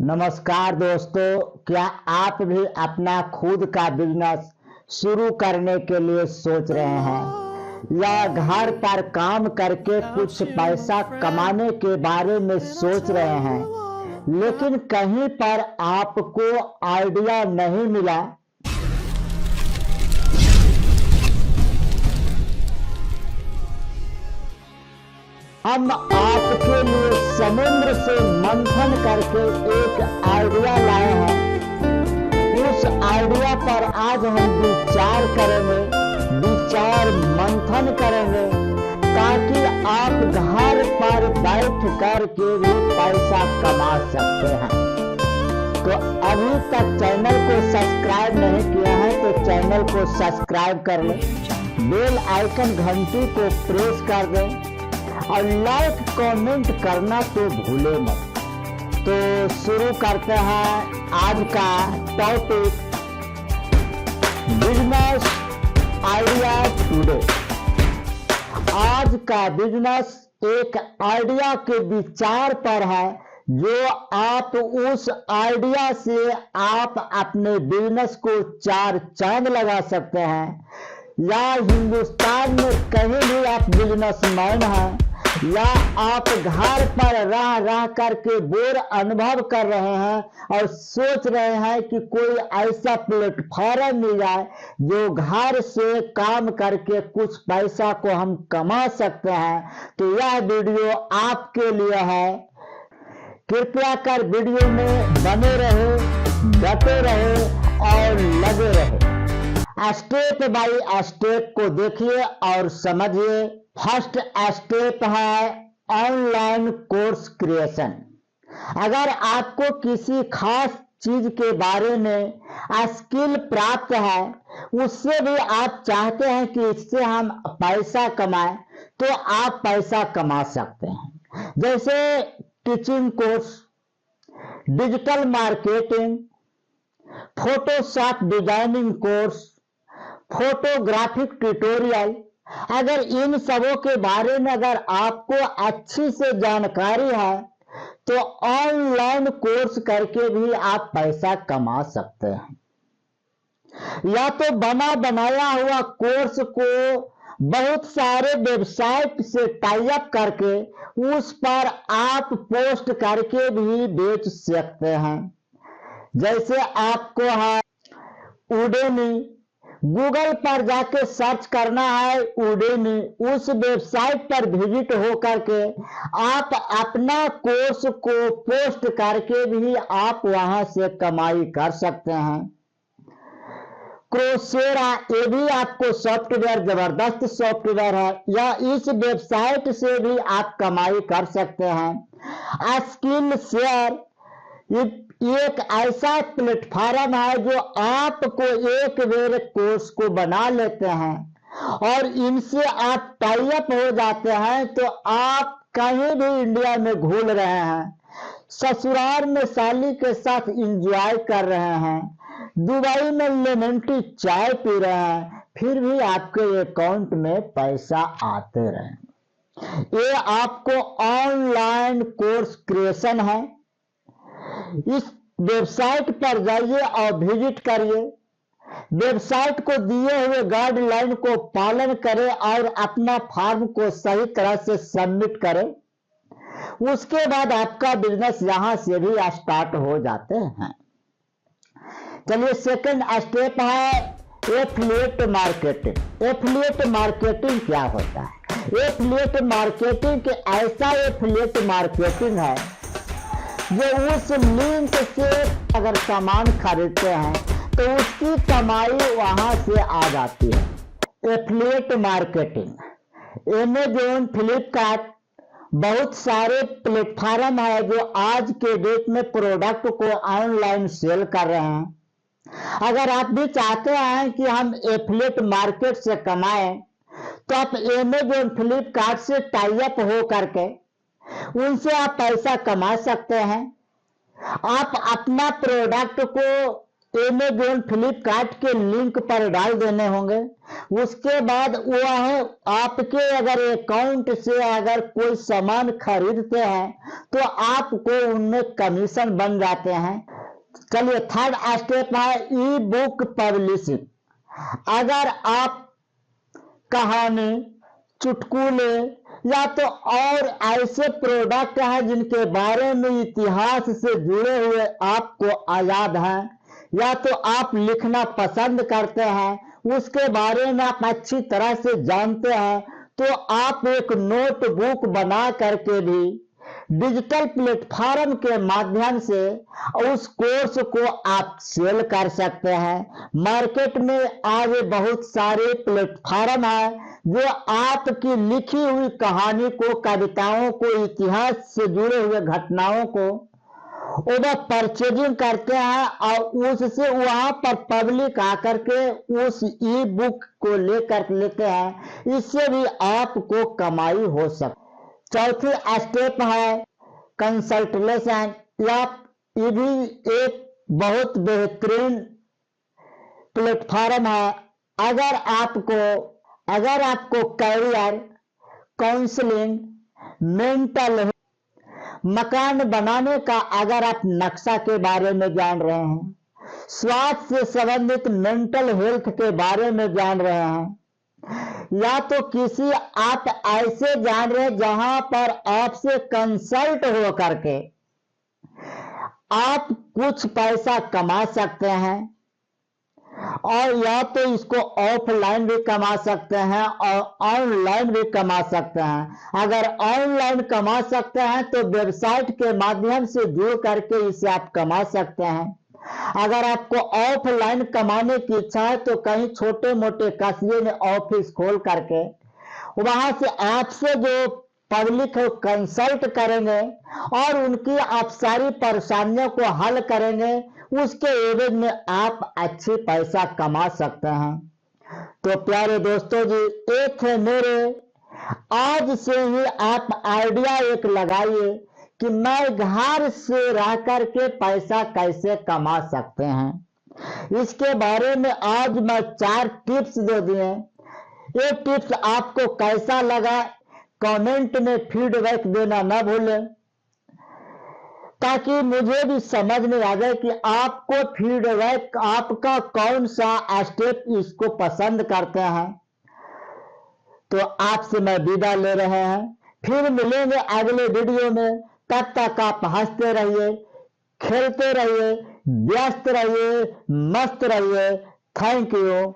नमस्कार दोस्तों, क्या आप भी अपना खुद का बिजनेस शुरू करने के लिए सोच रहे हैं या घर पर काम करके कुछ पैसा कमाने के बारे में सोच रहे हैं, लेकिन कहीं पर आपको आइडिया नहीं मिला? हम आपके लिए समुद्र से मंथन करके एक आइडिया लाए हैं। उस आइडिया पर आज हम विचार करेंगे, विचार मंथन करेंगे, ताकि आप घर पर बैठ कर के भी पैसा कमा सकते हैं। तो अभी तक चैनल को सब्सक्राइब नहीं किया है तो चैनल को सब्सक्राइब कर लें, बेल आइकन घंटी को प्रेस कर दें और लाइक कमेंट करना तो भूले मत। तो शुरू करते हैं आज का टॉपिक, बिजनेस आइडिया टुडे। आज का बिजनेस एक आइडिया के विचार पर है, जो आप उस आइडिया से आप अपने बिजनेस को चार चांद लगा सकते हैं। या हिंदुस्तान में कहीं भी आप बिजनेसमैन हैं, या आप घर पर रह करके बोर अनुभव कर रहे हैं और सोच रहे हैं कि कोई ऐसा प्लेटफॉर्म मिल जाए जो घर से काम करके कुछ पैसा को हम कमा सकते हैं, तो यह वीडियो आपके लिए है। कृपया कर वीडियो में बने रहे, डटे रहे और लगे रहे। स्टेप बाय स्टेप को देखिए और समझिए। फर्स्ट स्टेप है ऑनलाइन कोर्स क्रिएशन। अगर आपको किसी खास चीज के बारे में स्किल प्राप्त है, उससे भी आप चाहते हैं कि इससे हम पैसा कमाएं, तो आप पैसा कमा सकते हैं। जैसे teaching course, digital marketing, Photoshop designing course, photographic tutorial. अगर इन सबों के बारे में अगर आपको अच्छी से जानकारी है, तो ऑनलाइन कोर्स करके भी आप पैसा कमा सकते हैं। या तो बना बनाया हुआ कोर्स को बहुत सारे वेबसाइट से टाई अप करके उस पर आप पोस्ट करके भी बेच सकते हैं। जैसे आपको है उडेमी, गूगल पर जाके सर्च करना है उडेमी, उस वेबसाइट पर विजिट हो करके आप अपना कोर्स को पोस्ट करके भी आप वहां से कमाई कर सकते हैं। क्रोसेरा, ये भी आपको सॉफ्टवेयर जबरदस्त सॉफ्टवेयर है, या इस वेबसाइट से भी आप कमाई कर सकते हैं। स्किल शेयर एक ऐसा प्लेटफॉर्म है जो आपको एक बेर कोर्स को बना लेते हैं और इनसे आप टाई अप हो जाते हैं, तो आप कहीं भी इंडिया में घूम रहे हैं, ससुराल में साली के साथ एंजॉय कर रहे हैं, दुबई में लेमन टी चाय पी रहे हैं, फिर भी आपके अकाउंट में पैसा आते रहे। ये आपको ऑनलाइन कोर्स क्रिएशन है। इस वेबसाइट पर जाइए और विजिट करिए, वेबसाइट को दिए हुए गाइडलाइन को पालन करें और अपना फॉर्म को सही तरह से सबमिट करें। उसके बाद आपका बिजनेस यहां से भी स्टार्ट हो जाते हैं। चलिए, सेकंड स्टेप है एफिलिएट मार्केटिंग। एफिलिएट मार्केटिंग क्या होता है? एफिलिएट मार्केटिंग के ऐसा एफिलिएट मार्केटिंग है जो उस लिंक से अगर सामान खरीदते हैं तो उसकी कमाई वहां से आ जाती है। एफिलिएट मार्केटिंग, अमेज़न, फ्लिपकार्ट, बहुत सारे प्लेटफॉर्म है जो आज के डेट में प्रोडक्ट को ऑनलाइन सेल कर रहे हैं। अगर आप भी चाहते हैं कि हम एफिलिएट मार्केट से कमाएं, तो आप अमेज़न, फ्लिपकार्ट से टाई अप हो करके उनसे आप पैसा कमा सकते हैं। आप अपना प्रोडक्ट को अमेजोन फ्लिपकार्ट के लिंक पर डाल देने होंगे। उसके बाद वह आपके अगर अकाउंट से अगर कोई सामान खरीदते हैं तो आपको उनमें कमीशन बन जाते हैं। चलिए थर्ड स्टेप है ई बुक पब्लिशिंग। अगर आप कहानी, चुटकुले या तो और ऐसे प्रोडक्ट हैं जिनके बारे में इतिहास से जुड़े हुए आपको याद है, या तो आप लिखना पसंद करते हैं, उसके बारे में आप अच्छी तरह से जानते हैं, तो आप एक नोटबुक बना करके भी डिजिटल प्लेटफॉर्म के माध्यम से उस कोर्स को आप सेल कर सकते हैं। मार्केट में आज बहुत सारे प्लेटफॉर्म है जो आपकी लिखी हुई कहानी को, कविताओं को, इतिहास से जुड़े हुए घटनाओं को वह परचेजिंग करते हैं और उससे वहां पर पब्लिक आकर के उस ई बुक को लेकर लेते हैं। इससे भी आपको कमाई हो सकती। चौथी स्टेप है कंसल्टेशन। ये भी एक बहुत बेहतरीन प्लेटफॉर्म है। अगर आपको कैरियर काउंसलिंग, मेंटल, मकान बनाने का अगर आप नक्शा के बारे में जान रहे हैं, स्वास्थ्य से संबंधित मेंटल हेल्थ के बारे में जान रहे हैं, या तो किसी आप ऐसे जान रहे हैं जहां पर आपसे कंसल्ट हो करके आप कुछ पैसा कमा सकते हैं, और या तो इसको ऑफलाइन भी कमा सकते हैं और ऑनलाइन भी कमा सकते हैं। अगर ऑनलाइन कमा सकते हैं तो वेबसाइट के माध्यम से जुड़ करके इसे आप कमा सकते हैं। अगर आपको ऑफलाइन कमाने की इच्छा है तो कहीं छोटे मोटे कस्बे में ऑफिस खोल करके वहां से आपसे जो पब्लिक है कंसल्ट करेंगे और उनकी आप सारी परेशानियों को हल करेंगे, उसके एवज में आप अच्छी पैसा कमा सकते हैं। तो प्यारे दोस्तों जी, एक है मेरे आज से ही आप आइडिया एक लगाइए कि मैं घर से रह करके पैसा कैसे कमा सकते हैं। इसके बारे में आज मैं 4 टिप्स दे दिए। ये टिप्स आपको कैसा लगा कमेंट में फीडबैक देना ना भूलें, ताकि मुझे भी समझ में आ जाए कि आपको फीडबैक आपका कौन सा स्टेप इसको पसंद करते हैं। तो आपसे मैं विदा ले रहे हैं, फिर मिलेंगे अगले वीडियो में। तब तक आप हंसते रहिए, खेलते रहिए, व्यस्त रहिए, मस्त रहिए। Thank you.